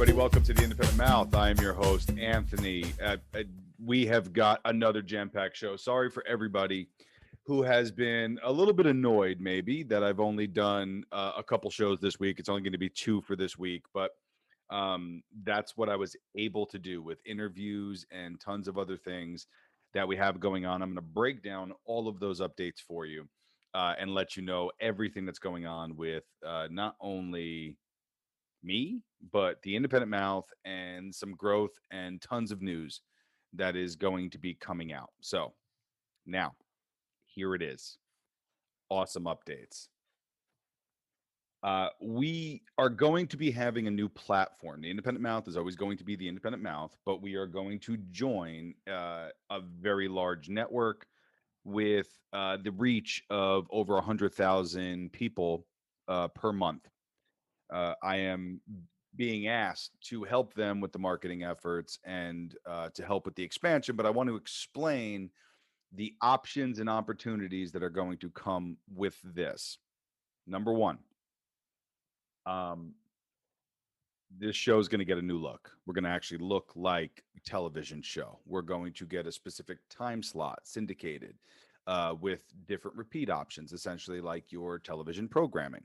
everybody. Welcome to the Independent Mouth. I am your host, Anthony. We have got another jam-packed show. Sorry for everybody who has been a little bit annoyed, maybe, that I've only done a couple shows this week. It's only going to be 2 for this week, but that's what I was able to do with interviews and tons of other things that we have going on. I'm going to break down all of those updates for you and let you know everything that's going on with not only me, but the Independent Mouth and some growth and tons of news that is going to be coming out. So now, here it is. Awesome updates. We are going to be having a new platform. The Independent Mouth is always going to be the Independent Mouth, but we are going to join a very large network with the reach of over 100,000 people per month. I am being asked to help them with the marketing efforts and to help with the expansion, but I want to explain the options and opportunities that are going to come with this. Number one, this show is going to get a new look. We're going to actually look like a television show. We're going to get a specific time slot syndicated with different repeat options, essentially like your television programming.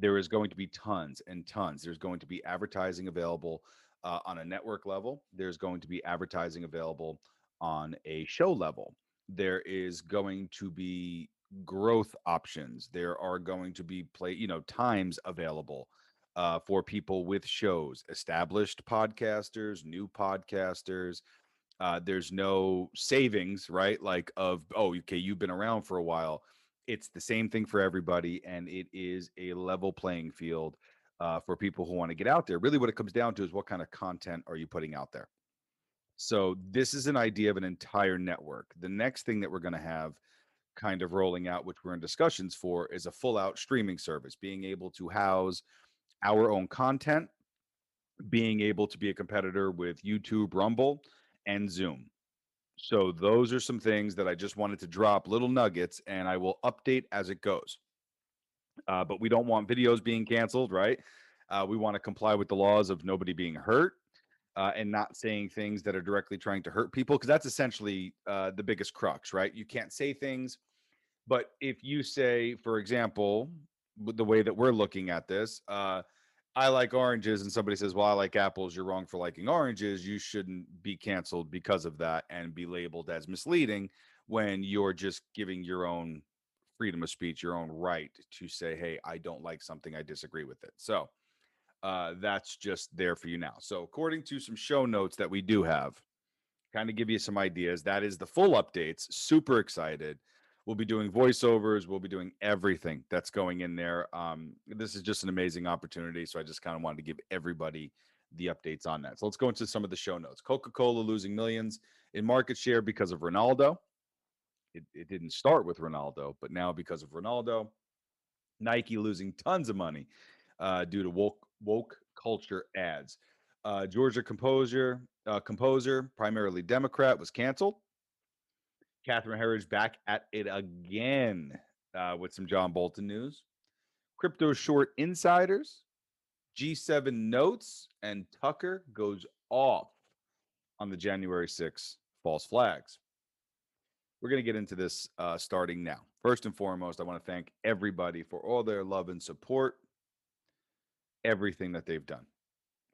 There is going to be tons and tons. There's going to be advertising available on a network level. There's going to be advertising available on a show level. There is going to be growth options. There are going to be times available for people with shows, established podcasters, new podcasters. There's no savings, right? Like okay, you've been around for a while. It's the same thing for everybody, and it is a level playing field for people who want to get out there. Really, what it comes down to is what kind of content are you putting out there? So this is an idea of an entire network. The next thing that we're going to have kind of rolling out, which we're in discussions for, is a full out streaming service, being able to house our own content, being able to be a competitor with YouTube, Rumble, and Zoom. So those are some things that I just wanted to drop little nuggets, and I will update as it goes. But we don't want videos being canceled, right? We want to comply with the laws of nobody being hurt and not saying things that are directly trying to hurt people, because that's essentially the biggest crux, right? You can't say things, but if you say, for example, the way that we're looking at this, I like oranges, and somebody says, well, I like apples, you're wrong for liking oranges, you shouldn't be canceled because of that and be labeled as misleading when you're just giving your own freedom of speech, your own right to say, hey, I don't like something, I disagree with it. So that's just there for you now. So according to some show notes that we do have, kind of give you some ideas. That is the full updates. Super excited. We'll be doing voiceovers. We'll be doing everything that's going in there. This is just an amazing opportunity. So I just kind of wanted to give everybody the updates on that. So let's go into some of the show notes. Coca-Cola losing millions in market share because of Ronaldo. It didn't start with Ronaldo, but now because of Ronaldo. Nike losing tons of money due to woke culture ads. Georgia composer, primarily Democrat, was canceled. Catherine Herridge back at it again with some John Bolton news. Crypto short insiders, G7 notes, and Tucker goes off on the January 6th false flags. We're going to get into this starting now. First and foremost, I want to thank everybody for all their love and support, everything that they've done.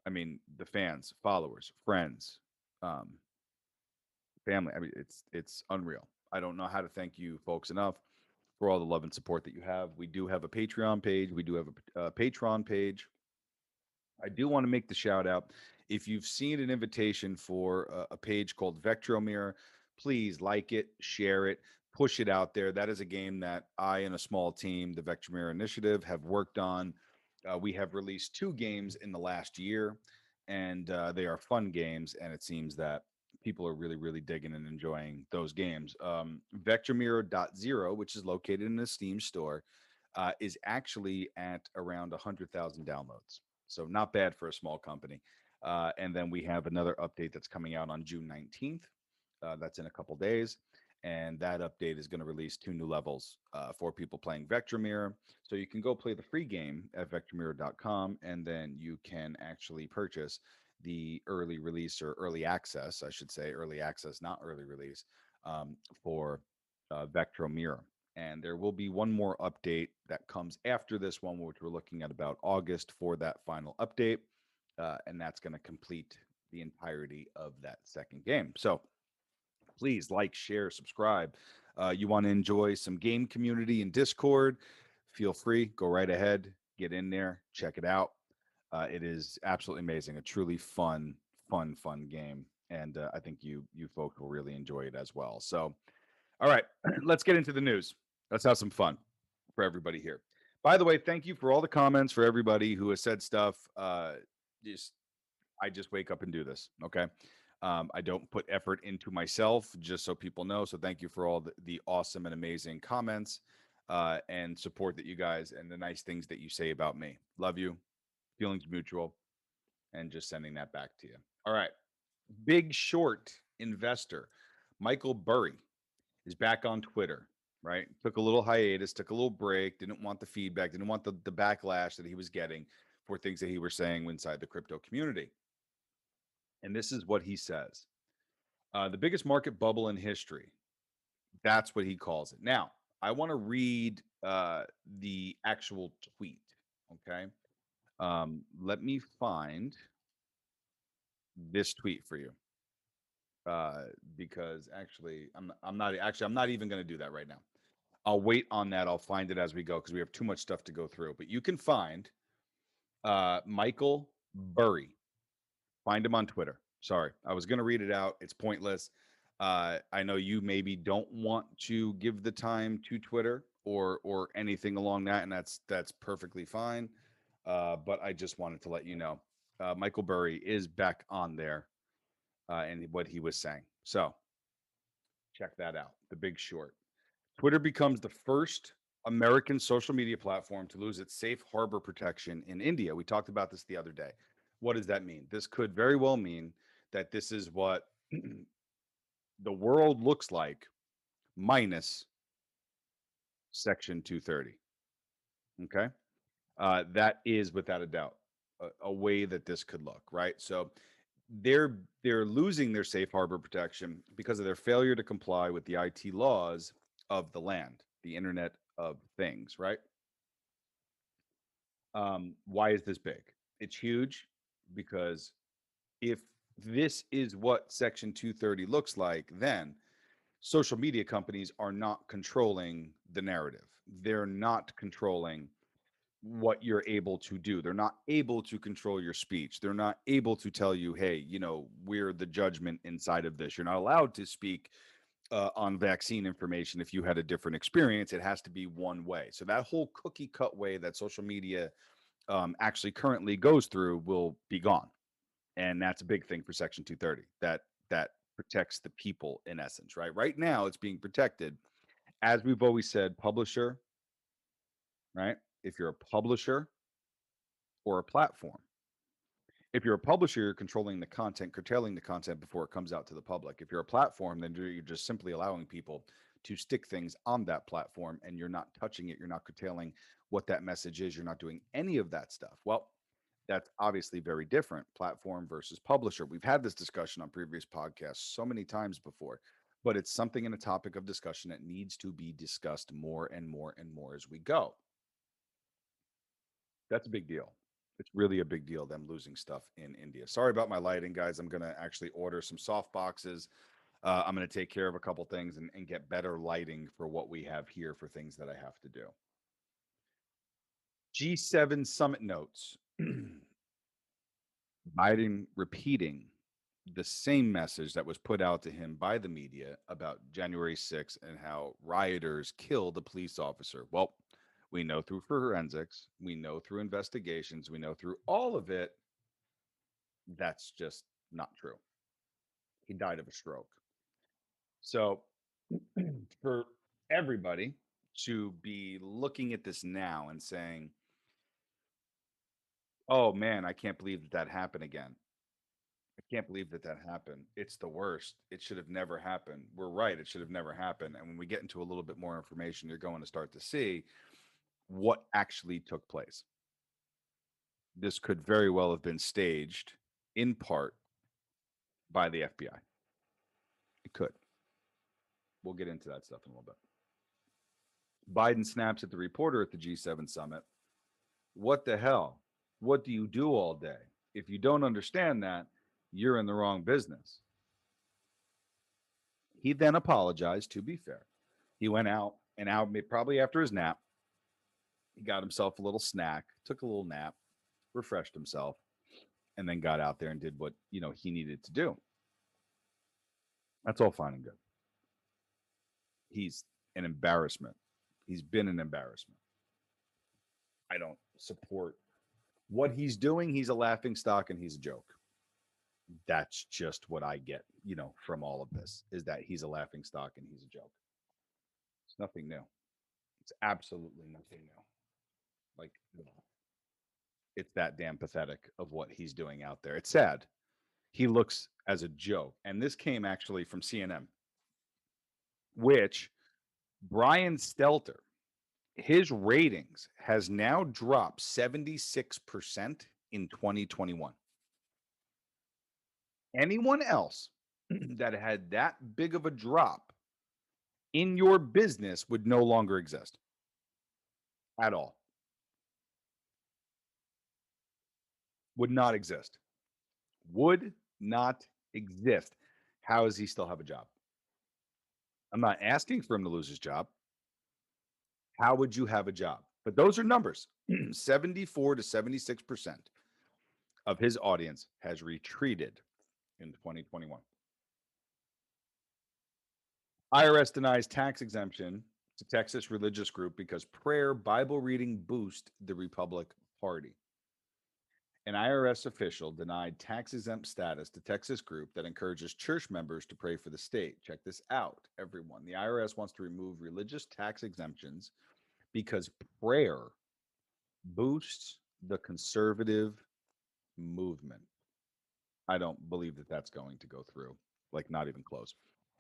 I mean, the fans, followers, friends, family. I mean, it's unreal. I don't know how to thank you folks enough for all the love and support that you have. We do have a Patreon page. We do have a Patreon page. I do want to make the shout out. If you've seen an invitation for a page called Vectromir, please like it, share it, push it out there. That is a game that I and a small team, the Vectromir Initiative, have worked on. We have released 2 games in the last year, and they are fun games, and it seems that people are really, really digging and enjoying those games. Vectromir.0, which is located in the Steam store, is actually at around 100,000 downloads. So not bad for a small company. And then we have another update that's coming out on June 19th. That's in a couple days. And that update is going to release 2 new levels for people playing Vectremirror. So you can go play the free game at vectremirror.com, and then you can actually purchase the early release, or early access, I should say, early access, not early release, for Vectremirror. And there will be one more update that comes after this one, which we're looking at about August for that final update. And that's going to complete the entirety of that second game. So please like, share, subscribe. You want to enjoy some game community and Discord? Feel free, go right ahead, get in there, check it out. It is absolutely amazing, a truly fun game, and I think you folks will really enjoy it as well. So, all right, let's get into the news. Let's have some fun for everybody here. By the way, thank you for all the comments, for everybody who has said stuff. Just I just wake up and do this. Okay. I don't put effort into myself, just so people know. So thank you for all the awesome and amazing comments and support that you guys, and the nice things that you say about me. Love you. Feelings mutual. And just sending that back to you. All right. Big short investor Michael Burry is back on Twitter, right? Took a little hiatus, took a little break, didn't want the feedback, didn't want the backlash that he was getting for things that he was saying inside the crypto community. And this is what he says: the biggest market bubble in history. That's what he calls it. Now, I want to read the actual tweet. Okay. Let me find this tweet for you. Because actually, I'm not even going to do that right now. I'll wait on that. I'll find it as we go because we have too much stuff to go through. But you can find Michael Burry. Find him on Twitter. Sorry, I was going to read it out. It's pointless. I know you maybe don't want to give the time to Twitter or anything along that, and that's perfectly fine. But I just wanted to let you know, Michael Burry is back on there, and what he was saying. So check that out. The Big Short. Twitter becomes the first American social media platform to lose its safe harbor protection in India. We talked about this the other day. What does that mean? This could very well mean that this is what the world looks like minus Section 230. Okay. That is without a doubt a way that this could look, right? So they're losing their safe harbor protection because of their failure to comply with the IT laws of the land, the Internet of Things, right? Why is this big? It's huge because if this is what Section 230 looks like, then social media companies are not controlling the narrative. They're not controlling what you're able to do. They're not able to control your speech. They're not able to tell you, hey, we're the judgment inside of this. You're not allowed to speak on vaccine information if you had a different experience. It has to be one way. So that whole cookie cut way that social media actually currently goes through will be gone, and that's a big thing for Section 230. That protects the people in essence, right? Right now, it's being protected, as we've always said, publisher, right? If you're a publisher or a platform. If you're a publisher, you're controlling the content, curtailing the content before it comes out to the public. If you're a platform, then you're just simply allowing people to stick things on that platform, and you're not touching it. You're not curtailing what that message is. You're not doing any of that stuff. Well, that's obviously very different, platform versus publisher. We've had this discussion on previous podcasts so many times before, but it's something in a topic of discussion that needs to be discussed more and more and more as we go. That's a big deal. It's really a big deal, them losing stuff in India. Sorry about my lighting, guys. I'm going to actually order some soft boxes. I'm going to take care of a couple things and get better lighting for what we have here for things that I have to do. G7 summit notes. Biden repeating the same message that was put out to him by the media about January 6th and how rioters killed a police officer. Well, we know through forensics, we know through investigations, we know through all of it, that's just not true. He died of a stroke. So, for everybody to be looking at this now and saying, oh man, I can't believe that happened again. Can't believe that that happened. It's the worst. It should have never happened. We're right. It should have never happened. And when we get into a little bit more information, you're going to start to see what actually took place. This could very well have been staged in part by the FBI. It could. We'll get into that stuff in a little bit. Biden snaps at the reporter at the G7 summit. What the hell? What do you do all day? If you don't understand that, you're in the wrong business. He then apologized, to be fair. He went out and out probably after his nap. He got himself a little snack, took a little nap, refreshed himself, and then got out there and did what, he needed to do. That's all fine and good. He's an embarrassment. He's been an embarrassment. I don't support what he's doing. He's a laughing stock and he's a joke. That's just what I get, from all of this, is that he's a laughing stock and he's a joke. It's nothing new. It's absolutely nothing new. Like, it's that damn pathetic of what he's doing out there. It's sad. He looks as a joke. And this came actually from CNN, which Brian Stelter, his ratings has now dropped 76% in 2021. Anyone else that had that big of a drop in your business would no longer exist at all. Would not exist. Would not exist. How does he still have a job? I'm not asking for him to lose his job. How would you have a job? But those are numbers. 74 to 76% of his audience has retreated in 2021. IRS denies tax exemption to Texas religious group because prayer Bible reading boost the Republican Party. An IRS official denied tax-exempt status to Texas group that encourages church members to pray for the state. Check this out, everyone. The IRS wants to remove religious tax exemptions because prayer boosts the conservative movement. I don't believe that that's going to go through, like not even close.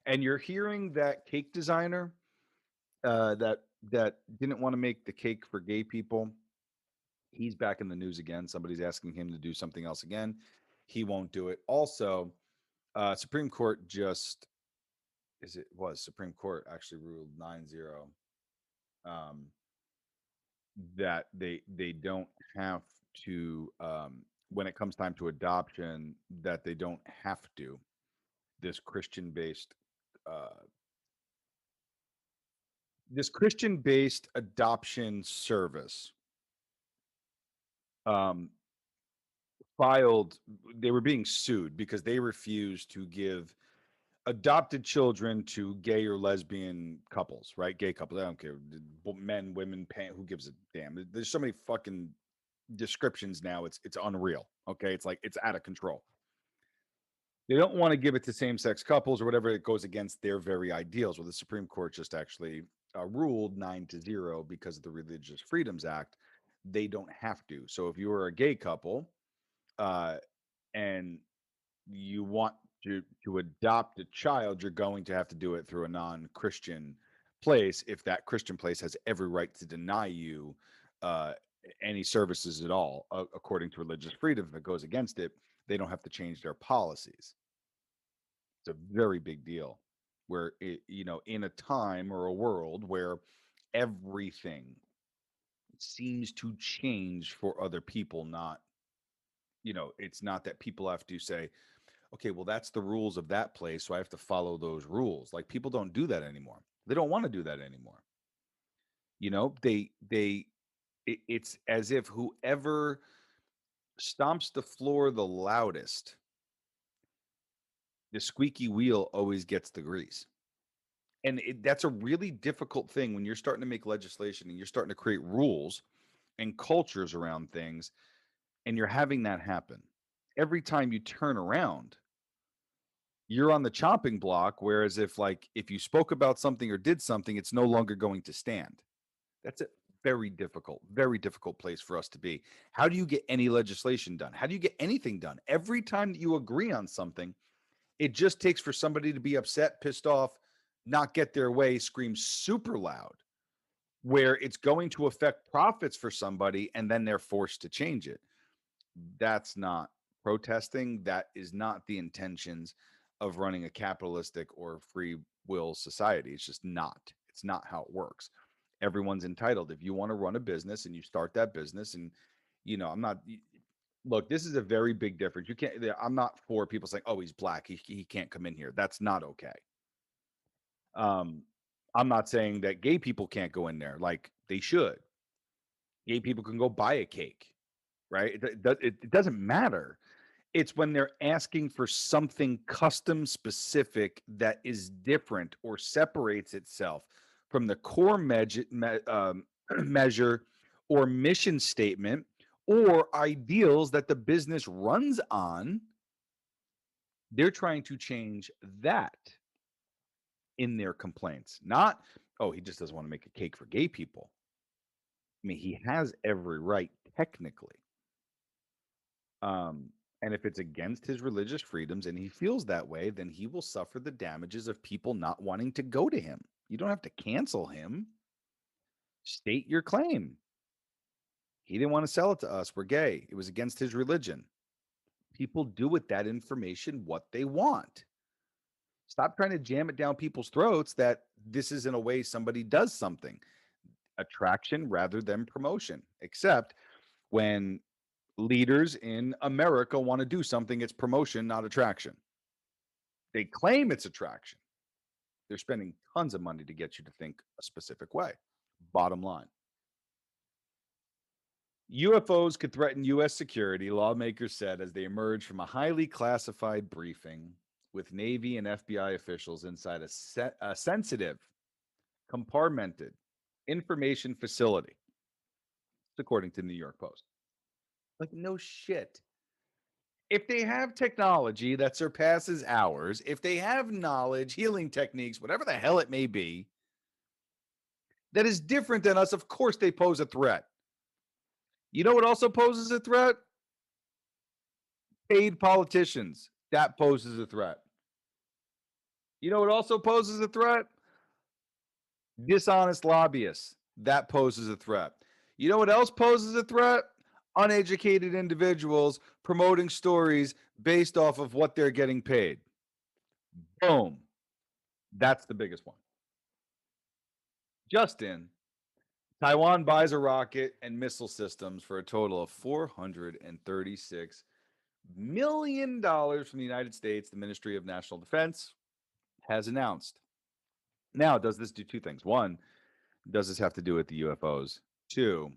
And you're hearing that cake designer that didn't want to make the cake for gay people. He's back in the news again. Somebody's asking him to do something else again. He won't do it. Also, Supreme Court Supreme Court actually ruled 9-0 that they don't have to when it comes time to adoption, that they don't have to, this Christian based adoption service filed, they were being sued because they refused to give adopted children to gay or lesbian couples, right? Gay couples. I don't care. Men, women, who gives a damn? There's so many fucking descriptions now. It's unreal. Okay. It's like, it's out of control. They don't want to give it to same-sex couples or whatever. It goes against their very ideals. Well, the Supreme Court just actually ruled 9-0 because of the Religious Freedoms Act. They don't have to. So if you are a gay couple and you want to adopt a child, you're going to have to do it through a non-Christian place. If that Christian place has every right to deny you any services at all, according to religious freedom, if it goes against it, they don't have to change their policies. It's a very big deal where in a time or a world where everything seems to change for other people, not, it's not that people have to say, okay, well, that's the rules of that place, so I have to follow those rules. Like, people don't do that anymore. They don't want to do that anymore. It's as if whoever stomps the floor the loudest, the squeaky wheel always gets the grease. And that's a really difficult thing when you're starting to make legislation and you're starting to create rules and cultures around things, and you're having that happen. Every time you turn around, you're on the chopping block. Whereas if you spoke about something or did something, it's no longer going to stand. That's it. very difficult place for us to be. How do you get any legislation done? How do you get anything done? Every time that you agree on something, it just takes for somebody to be upset, pissed off, not get their way, scream super loud, where it's going to affect profits for somebody and then they're forced to change it. That's not protesting. That is not the intentions of running a capitalistic or free will society. It's just not. It's not how it works. Everyone's entitled. If you want to run a business and you start that business, and I'm not. Look, this is a very big difference. You can't. I'm not for people saying, "Oh, he's black. He can't come in here." That's not okay. Um, I'm not saying that gay people can't go in there. Like they should. Gay people can go buy a cake, right? It doesn't matter. It's when they're asking for something custom specific that is different or separates itself from the core measure or mission statement or ideals that the business runs on. They're trying to change that in their complaints, not, oh, he just doesn't want to make a cake for gay people. I mean, he has every right technically. Um, and if it's against his religious freedoms and he feels that way, then he will suffer the damages of people not wanting to go to him. You don't have to cancel him. State your claim. He didn't want to sell it to us. We're gay. It was against his religion. People do with that information what they want. Stop trying to jam it down people's throats that this is in a way somebody does something. Attraction rather than promotion, except when leaders in America want to do something, it's promotion, not attraction. They claim it's attraction. They're spending tons of money to get you to think a specific way. Bottom line. UFOs could threaten U.S. security, lawmakers said as they emerged from a highly classified briefing with Navy and FBI officials inside a sensitive, compartmented information facility, according to the New York Post. Like, no shit. If they have technology that surpasses ours, if they have knowledge, healing techniques, whatever the hell it may be, that is different than us, of course they pose a threat. You know what also poses a threat? Paid politicians. That poses a threat. You know what also poses a threat? Dishonest lobbyists. That poses a threat. You know what else poses a threat? Uneducated individuals promoting stories based off of what they're getting paid. Boom. That's the biggest one. Justin, Taiwan buys a rocket and missile systems for a total of $436 million from the United States, the Ministry of National Defense has announced. Now, does this do two things? One, does this have to do with the UFOs? Two,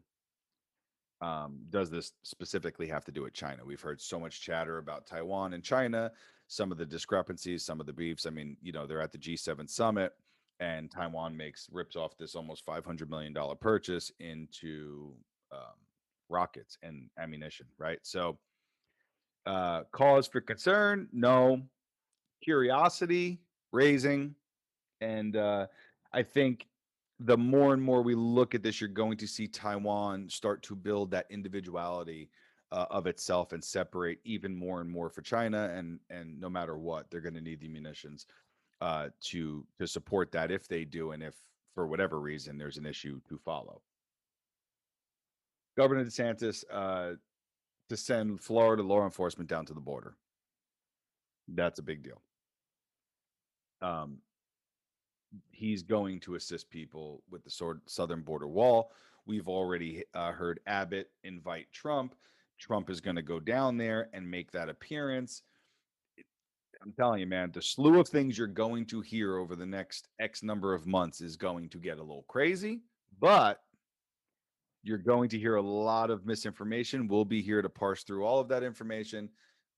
does this specifically have to do with China? We've heard so much chatter about Taiwan and China, some of the discrepancies, some of the beefs. I mean, they're at the G7 summit and Taiwan rips off this almost $500 million purchase into rockets and ammunition, right? So, cause for concern? No. Curiosity raising. And I think the more and more we look at this, you're going to see Taiwan start to build that individuality of itself and separate even more and more for China. And no matter what, they're going to need the munitions to support that if they do, and if for whatever reason there's an issue to follow. Governor DeSantis to send Florida law enforcement down to the border. That's a big deal. He's going to assist people with the southern border wall. We've already heard Abbott invite Trump. Trump is going to go down there and make that appearance. I'm telling you, man, the slew of things you're going to hear over the next X number of months is going to get a little crazy, but you're going to hear a lot of misinformation. We'll be here to parse through all of that information,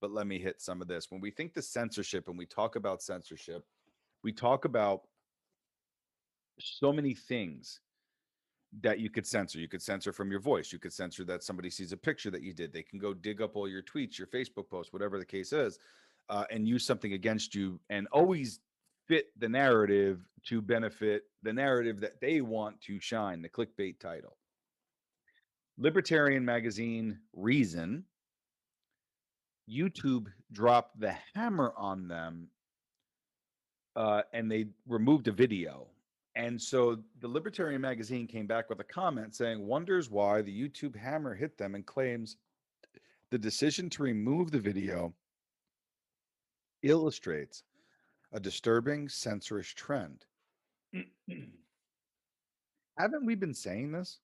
but let me hit some of this. When we think the censorship and we talk about censorship, we talk about so many things that you could censor. You could censor from your voice. You could censor that somebody sees a picture that you did. They can go dig up all your tweets, your Facebook posts, whatever the case is, and use something against you, and always fit the narrative to benefit the narrative that they want to shine, the clickbait title. Libertarian magazine Reason, YouTube dropped the hammer on them, and they removed a video. And so the Libertarian magazine came back with a comment saying, wonders why the YouTube hammer hit them, and claims the decision to remove the video illustrates a disturbing censorship trend. Haven't we been saying this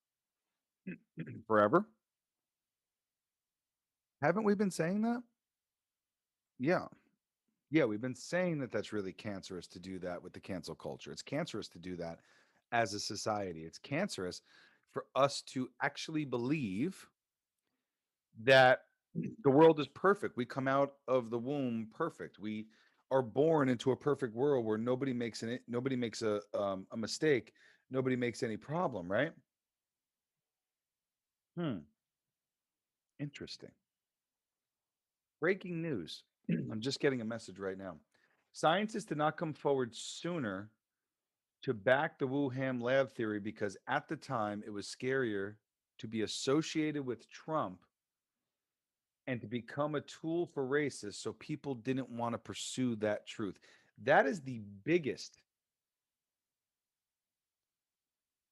forever? Haven't we been saying that? Yeah. Yeah, we've been saying that that's really cancerous to do that with the cancel culture. It's cancerous to do that as a society. It's cancerous for us to actually believe that the world is perfect. We come out of the womb perfect. We are born into a perfect world where nobody makes a mistake, nobody makes any problem, right? Hmm, interesting. Breaking news. I'm just getting a message right now. Scientists did not come forward sooner to back the Wuhan lab theory because at the time it was scarier to be associated with Trump and to become a tool for racists, so people didn't want to pursue that truth. That is the biggest,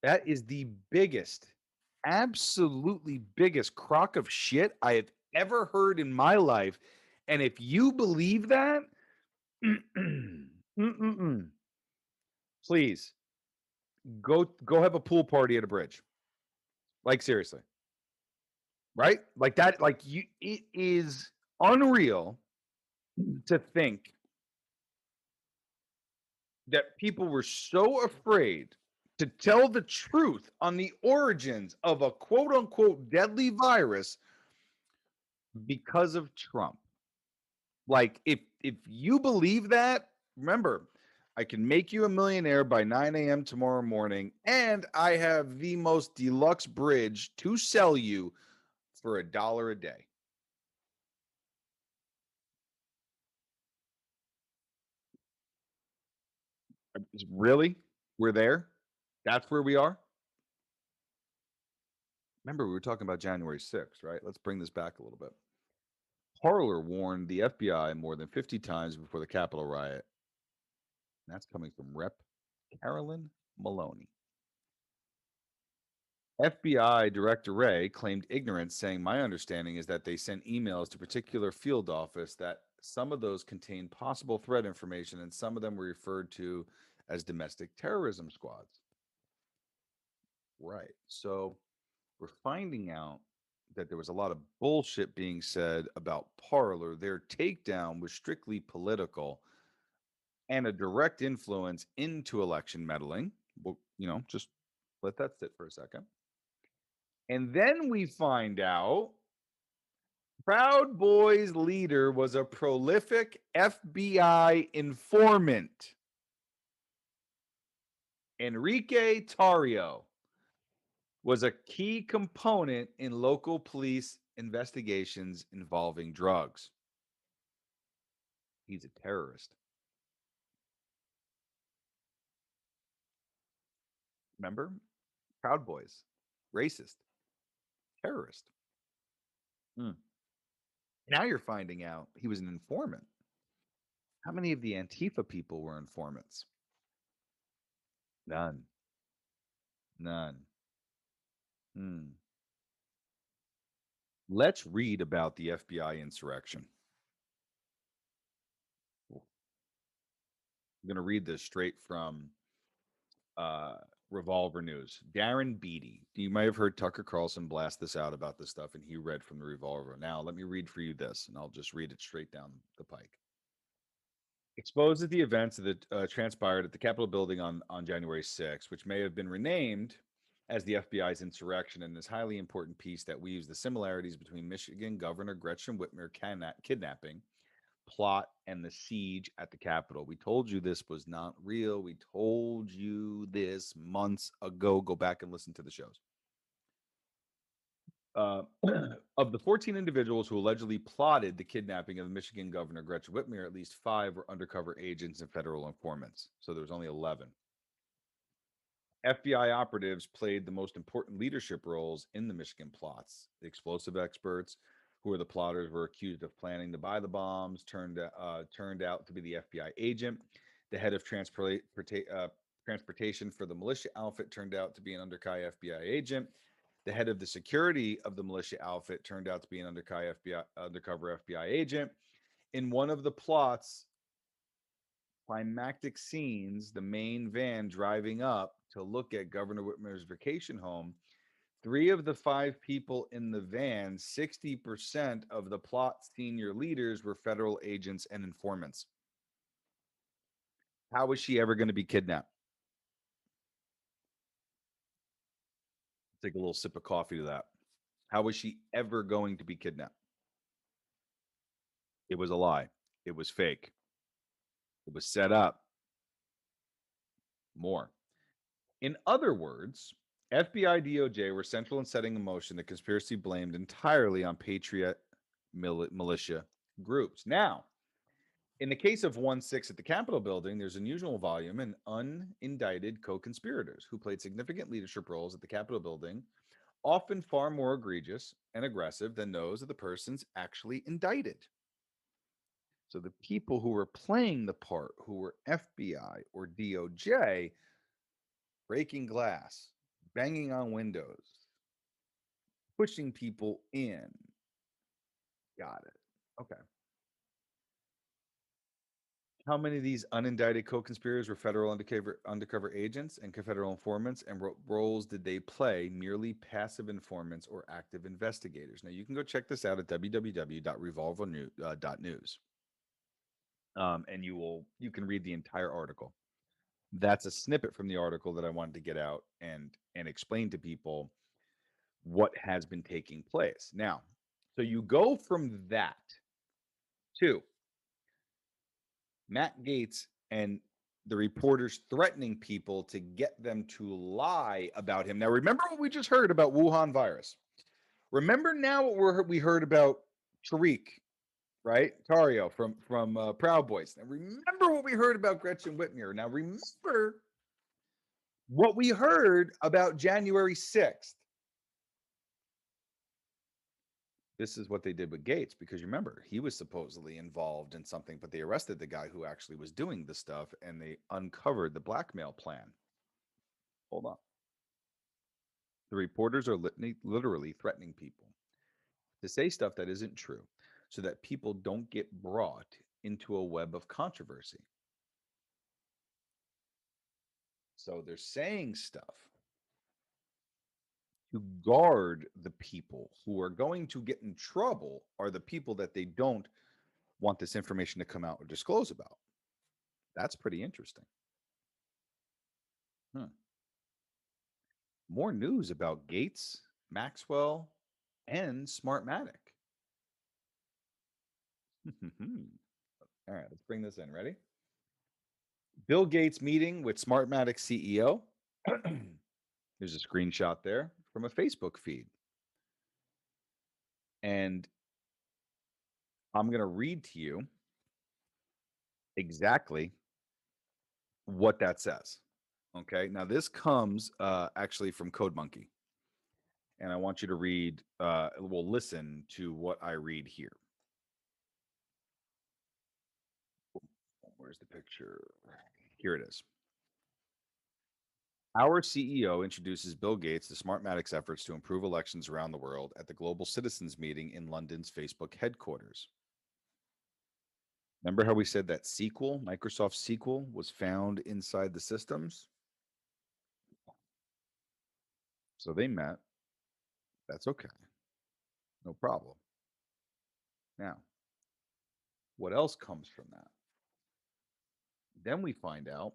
that is the biggest, absolutely biggest crock of shit I have ever heard in my life. And if you believe that, please go have a pool party at a bridge. Like seriously. Right? Like that, like you, it is unreal to think that people were so afraid to tell the truth on the origins of a quote unquote deadly virus because of Trump. Like if you believe that, remember, I can make you a millionaire by 9 a.m. tomorrow morning, and I have the most deluxe bridge to sell you for $1 a day. Really? We're there? That's where we are? Remember, we were talking about January 6th, right? Let's bring this back a little bit. Parler warned the FBI more than 50 times before the Capitol riot. And that's coming from Rep. Carolyn Maloney. FBI Director Wray claimed ignorance, saying, my understanding is that they sent emails to particular field office that some of those contained possible threat information and some of them were referred to as domestic terrorism squads. Right. So we're finding out that there was a lot of bullshit being said about Parler. Their takedown was strictly political and a direct influence into election meddling. Well, just let that sit for a second. And then we find out Proud Boys leader was a prolific FBI informant. Enrique Tarrio was a key component in local police investigations involving drugs. He's a terrorist. Remember? Proud Boys. Racist. Terrorist. Hmm. Now you're finding out he was an informant. How many of the Antifa people were informants? None. None. Hmm. Let's read about the FBI insurrection. I'm going to read this straight from uh, Revolver News. Darren Beatty. You might have heard Tucker Carlson blast this out about this stuff, and he read from the Revolver. Now, let me read for you this, and I'll just read it straight down the pike. Exposes the events that transpired at the Capitol building on January 6th, which may have been renamed as the FBI's insurrection, in this highly important piece that weaves the similarities between Michigan Governor Gretchen Whitmer kidnapping plot and the siege at the Capitol. We told you this was not real. We told you this months ago. Go back and listen to the shows. Uh, of the 14 individuals who allegedly plotted the kidnapping of Michigan Governor Gretchen Whitmer, at least 5 were undercover agents and federal informants. So there was only 11. FBI operatives played the most important leadership roles in the Michigan plots. The explosive experts, who were the plotters, were accused of planning to buy the bombs, turned out to be the FBI agent. The head of transportation for the militia outfit turned out to be an undercover FBI agent. The head of the security of the militia outfit turned out to be an undercover FBI agent. In one of the plots, climactic scenes, the main van driving up to look at Governor Whitmer's vacation home, three of the five people in the van, 60% of the plot senior leaders were federal agents and informants. How was she ever going to be kidnapped? Take a little sip of coffee to that. How was she ever going to be kidnapped? It was a lie. It was fake. It was set up. More. In other words, FBI DOJ were central in setting in motion the conspiracy blamed entirely on patriot militia groups. Now, in the case of 1-6 at the Capitol building, there's unusual volume and unindicted co-conspirators who played significant leadership roles at the Capitol building, often far more egregious and aggressive than those of the persons actually indicted. So the people who were playing the part, who were FBI or DOJ, breaking glass, banging on windows, pushing people in. Got it. Okay. How many of these unindicted co-conspirators were federal undercover agents and Confederate informants, and what roles did they play? Merely passive informants or active investigators? Now you can go check this out at www.revolver.news, and you can read the entire article. That's a snippet from the article that I wanted to get out and explain to people what has been taking place. Now, so you go from that to Matt Gaetz and the reporters threatening people to get them to lie about him. Now, remember what we just heard about Wuhan virus. Remember now what we heard about Tariq, right? Tario from Proud Boys. Now, remember what we heard about Gretchen Whitmer. Now, remember what we heard about January 6th. This is what they did with Gates, because remember, he was supposedly involved in something, but they arrested the guy who actually was doing the stuff and they uncovered the blackmail plan. Hold on. The reporters are literally threatening people to say stuff that isn't true so that people don't get brought into a web of controversy. So they're saying stuff to guard the people who are going to get in trouble, are the people that they don't want this information to come out or disclose about. That's pretty interesting. More news about Gates, Maxwell, and Smartmatic. All right, let's bring this in. Ready? Bill Gates meeting with Smartmatic CEO. There's a screenshot there from a Facebook feed. And I'm going to read to you exactly what that says. Okay. Now, this comes actually from CodeMonkey. And I want you to read, listen to what I read here. Where's the picture? Here it is. Our CEO introduces Bill Gates to Smartmatic's efforts to improve elections around the world at the Global Citizens Meeting in London's Facebook headquarters. Remember how we said that SQL, Microsoft SQL, was found inside the systems? So they met. That's okay. No problem. Now, what else comes from that? Then we find out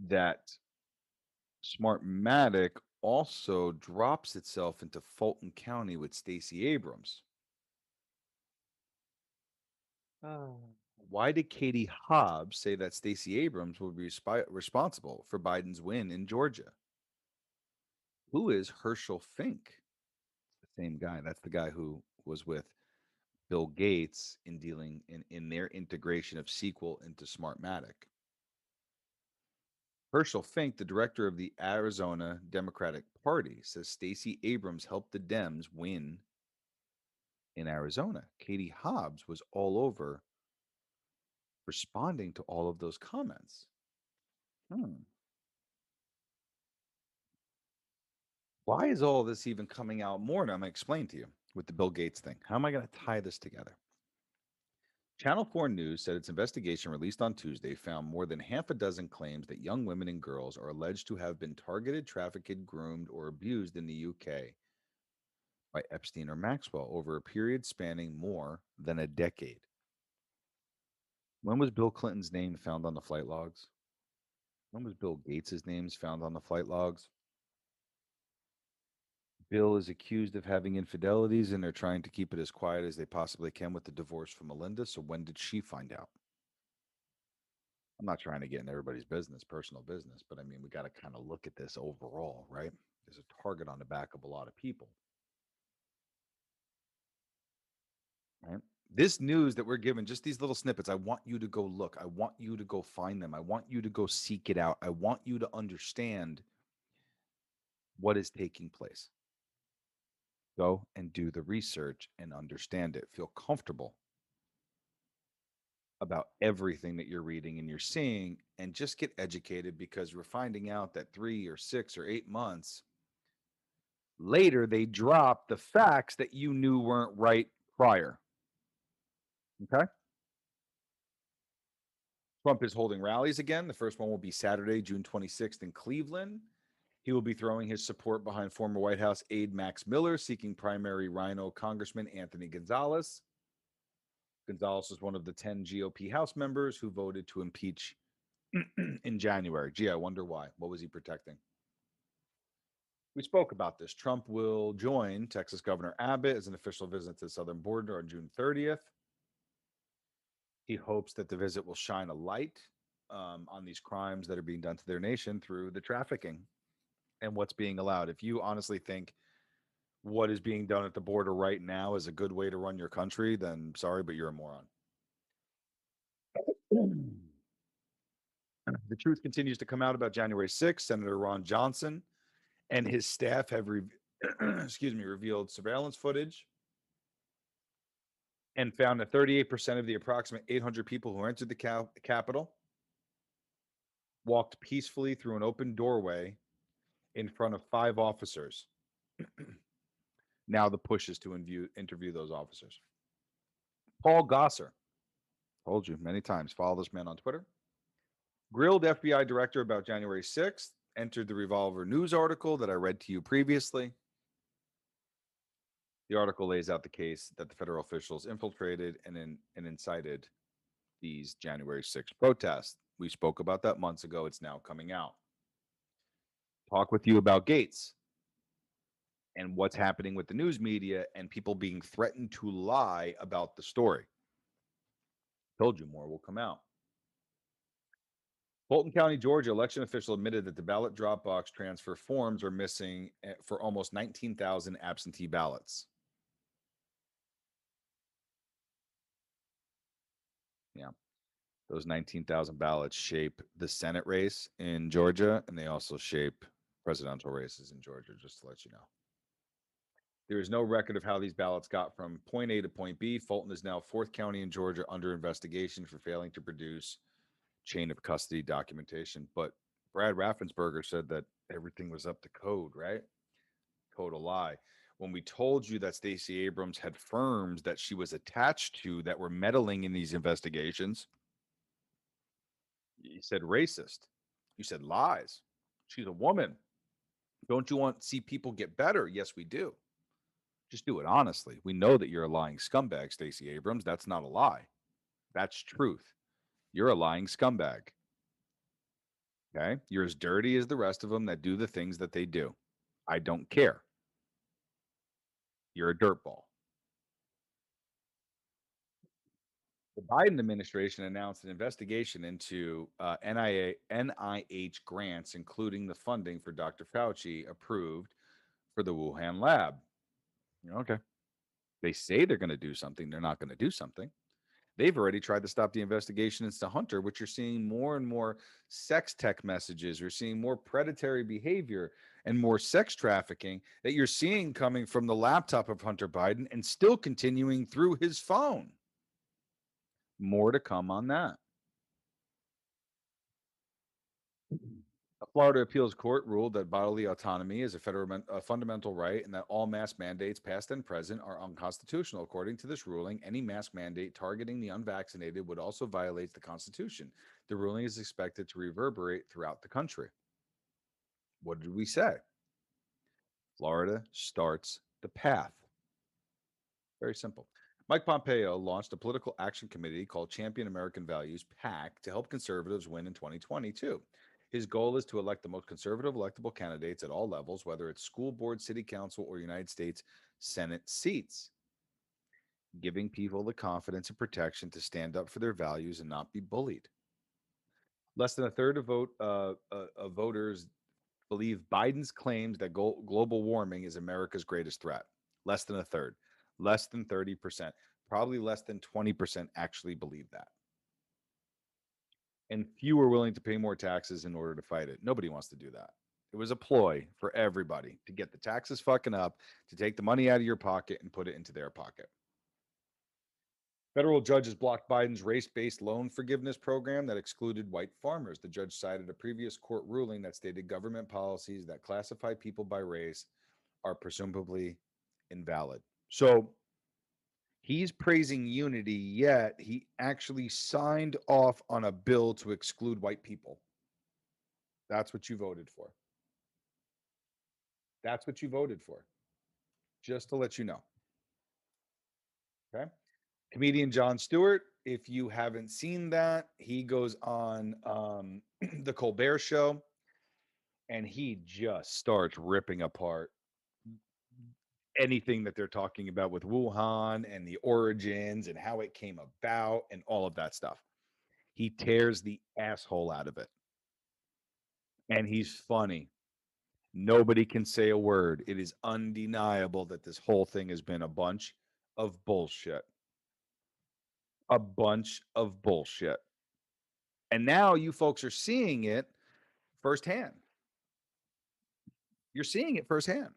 that Smartmatic also drops itself into Fulton County with Stacey Abrams. Why did Katie Hobbs say that Stacey Abrams will be responsible for Biden's win in Georgia? Who is Herschel Fink? The same guy. That's the guy who was with Bill Gates in dealing in their integration of SQL into Smartmatic. Herschel Fink, the director of the Arizona Democratic Party, says Stacey Abrams helped the Dems win in Arizona. Katie Hobbs was all over responding to all of those comments. Hmm. Why is all this even coming out more? And I'm going to explain to you with the Bill Gates thing. How am I going to tie this together? Channel 4 News said its investigation released on Tuesday found more than half a dozen claims that young women and girls are alleged to have been targeted, trafficked, groomed, or abused in the UK by Epstein or Maxwell over a period spanning more than a decade. When was Bill Clinton's name found on the flight logs? When was Bill Gates' names found on the flight logs? Bill is accused of having infidelities, and they're trying to keep it as quiet as they possibly can with the divorce from Melinda. So when did she find out? I'm not trying to get in everybody's business, personal business, but I mean, we got to kind of look at this overall, right? There's a target on the back of a lot of people, right? This news that we're given, just these little snippets, I want you to go look. I want you to go find them. I want you to go seek it out. I want you to understand what is taking place. Go and do the research and understand it. Feel comfortable about everything that you're reading and you're seeing, and just get educated, because we're finding out that 3 or 6 or 8 months later they drop the facts that you knew weren't right prior. Okay. Trump is holding rallies again. The first one will be Saturday, June 26th in Cleveland. He will be throwing his support behind former White House aide Max Miller, seeking primary Rhino Congressman Anthony Gonzalez. Gonzalez is one of the 10 GOP House members who voted to impeach in January. Gee, I wonder why. What was he protecting? We spoke about this. Trump will join Texas Governor Abbott as an official visit to the southern border on June 30th. He hopes that the visit will shine a light on these crimes that are being done to their nation through the trafficking and what's being allowed. If you honestly think what is being done at the border right now is a good way to run your country, then sorry, but you're a moron. The truth continues to come out about January 6th. Senator Ron Johnson and his staff have revealed surveillance footage and found that 38% of the approximate 800 people who entered the Capitol walked peacefully through an open doorway in front of 5 officers. Now the push is to interview those officers. Paul Gosar, told you many times, follow this man on Twitter, grilled FBI director about January 6th, entered the Revolver News article that I read to you previously. The article lays out the case that the federal officials infiltrated and incited these January 6th protests. We spoke about that months ago. It's now coming out. Talk with you about Gates and what's happening with the news media and people being threatened to lie about the story. Told you more will come out. Bolton County, Georgia election official admitted that the ballot drop box transfer forms are missing for almost 19,000 absentee ballots. Yeah. Those 19,000 ballots shape the Senate race in Georgia, and they also shape presidential races in Georgia, just to let you know. There is no record of how these ballots got from point A to point B. Fulton is now 4th county in Georgia under investigation for failing to produce chain of custody documentation. But Brad Raffensperger said that everything was up to code, right? Total lie. When we told you that Stacey Abrams had firms that she was attached to that were meddling in these investigations, you said racist. You said lies. She's a woman. Don't you want to see people get better? Yes, we do. Just do it honestly. We know that you're a lying scumbag, Stacey Abrams. That's not a lie. That's truth. You're a lying scumbag. Okay? You're as dirty as the rest of them that do the things that they do. I don't care. You're a dirtball. The Biden administration announced an investigation into NIH grants, including the funding for Dr. Fauci approved for the Wuhan lab. Okay. They say they're going to do something. They're not going to do something. They've already tried to stop the investigation into Hunter, which you're seeing more and more sex tech messages. You're seeing more predatory behavior and more sex trafficking that you're seeing coming from the laptop of Hunter Biden and still continuing through his phone. More to come on that. A Florida appeals court ruled that bodily autonomy is a fundamental right and that all mask mandates, past and present, are unconstitutional. According to this ruling, any mask mandate targeting the unvaccinated would also violate the Constitution. The ruling is expected to reverberate throughout the country. What did we say? Florida starts the path. Very simple. Mike Pompeo launched a political action committee called Champion American Values PAC to help conservatives win in 2022. His goal is to elect the most conservative electable candidates at all levels, whether it's school board, city council, or United States Senate seats, giving people the confidence and protection to stand up for their values and not be bullied. Less than a third of voters believe Biden's claims that global warming is America's greatest threat. Less than a third, less than 30%, probably less than 20% actually believe that. And few are willing to pay more taxes in order to fight it. Nobody wants to do that. It was a ploy for everybody to get the taxes fucking up, to take the money out of your pocket and put it into their pocket. Federal judges blocked Biden's race-based loan forgiveness program that excluded white farmers. The judge cited a previous court ruling that stated government policies that classify people by race are presumably invalid. So he's praising unity, yet he actually signed off on a bill to exclude white people. That's what you voted for. That's what you voted for. Just to let you know. Okay. Comedian Jon Stewart, if you haven't seen that, he goes on the Colbert Show and he just starts ripping apart anything that they're talking about with Wuhan and the origins and how it came about and all of that stuff. He tears the asshole out of it. And he's funny. Nobody can say a word. It is undeniable that this whole thing has been a bunch of bullshit. A bunch of bullshit. And now you folks are seeing it firsthand. You're seeing it firsthand.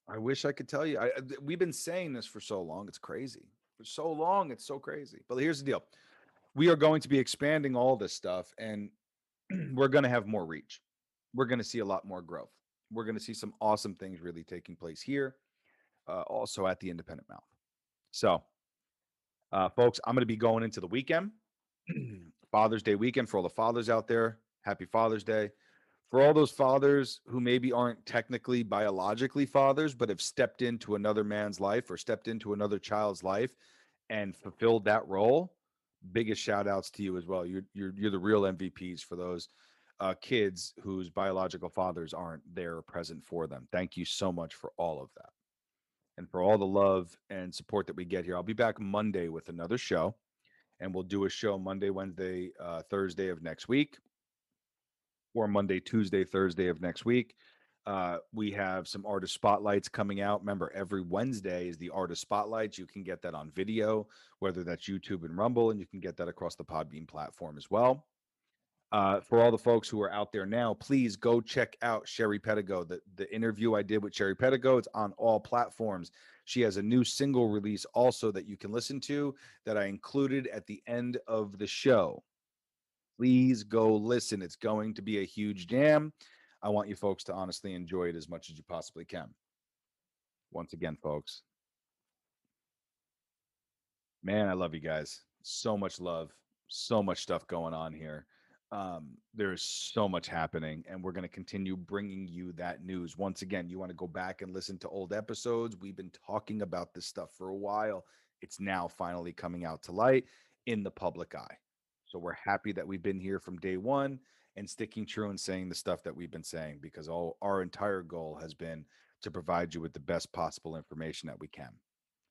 I wish I could tell you. We've been saying this for so long. It's crazy. For so long, it's so crazy. But here's the deal. We are going to be expanding all this stuff and we're going to have more reach. We're going to see a lot more growth. We're going to see some awesome things really taking place here, also at the Independent Mouth. So, folks, I'm going to be going into the weekend, Father's Day weekend for all the fathers out there. Happy Father's Day. For all those fathers who maybe aren't technically biologically fathers, but have stepped into another man's life or stepped into another child's life and fulfilled that role, biggest shout outs to you as well. You're the real MVPs for those kids whose biological fathers aren't there or present for them. Thank you so much for all of that and for all the love and support that we get here. I'll be back Monday with another show, and we'll do a show Monday, Wednesday, Thursday of next week, or Monday, Tuesday, Thursday of next week. We have some artist spotlights coming out. Remember, every Wednesday is the artist spotlights. You can get that on video, whether that's YouTube and Rumble, and you can get that across the Podbean platform as well. For all the folks who are out there now, please go check out Sherry Pedigo. The interview I did with Sherry Pedigo, it's on all platforms. She has a new single release also that you can listen to that I included at the end of the show. Please go listen. It's going to be a huge jam. I want you folks to honestly enjoy it as much as you possibly can. Once again, folks, man, I love you guys. So much love, so much stuff going on here. There's so much happening, and we're going to continue bringing you that news. Once again, you want to go back and listen to old episodes. We've been talking about this stuff for a while. It's now finally coming out to light in the public eye. So we're happy that we've been here from day one and sticking true and saying the stuff that we've been saying, because our entire goal has been to provide you with the best possible information that we can.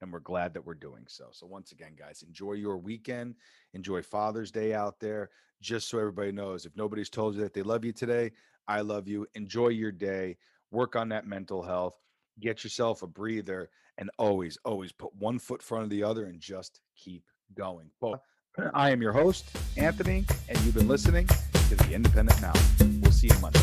And we're glad that we're doing so. So once again, guys, enjoy your weekend. Enjoy Father's Day out there. Just so everybody knows, if nobody's told you that they love you today, I love you. Enjoy your day. Work on that mental health. Get yourself a breather, and always, always put one foot in front of the other and just keep going. Well, I am your host, Anthony, and you've been listening to The Independent Now. We'll see you Monday.